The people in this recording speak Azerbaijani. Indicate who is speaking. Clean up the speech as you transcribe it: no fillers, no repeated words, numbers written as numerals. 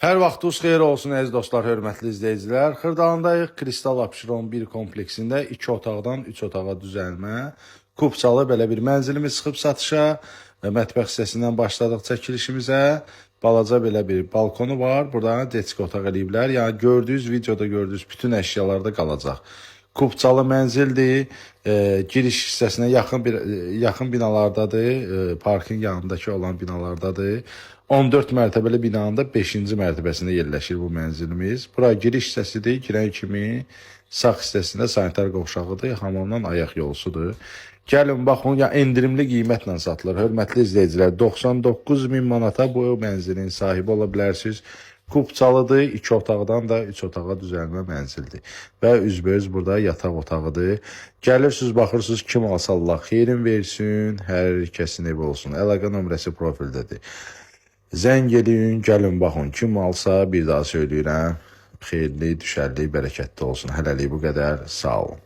Speaker 1: Hər vaxtınız xeyir olsun əziz dostlar, hörmətli izləyicilər. Xırdalındayıq Kristal Abşeron 1 kompleksində 2 otaqdan 3 otağa düzəlmə, kubçalı belə bir mənzilimiz çıxıb satışa və mətbəx hissəsindən başladıq çəkilişimizə. Balaca belə bir balkonu var. Burada deski otaq eləyiblər. Yəni gördüyünüz videoda gördüyünüz bütün əşyalar da qalacaq. Kubçalı mənzildir. Giriş hissəsinə yaxın binalardadır. Parkın yanındakı olan binalardadır. 14 mərtəbəli binanın da 5-ci mərtəbəsində yerləşir bu mənzilimiz. Bura giriş hissəsidir. Girən kimi sağ hissəsində sanitar qovşağıdır. Hamamdan ayaq yolusudur. Gəlin baxın, ya endirimli qiymətlə satılır. Hörmətli izləyicilər, 99.000 manata bu mənzilin sahibi ola bilərsiniz. Kubçalıdır, 2 otaqdan da 3 otağa düzəlmə mənzildir. Və üzbəüz burada yataq otağıdır. Gəlirsiniz, baxırsınız, kim alsa Allah xeyrin versin, hər kəsin evi olsun. Əlaqə nömrəsi profildədir. Zəng eləyin, gəlin baxın, kim alsa bir daha söyləyirəm, xeyirli, düşərli, bərəkətli olsun. Hələlik bu qədər, sağ olun.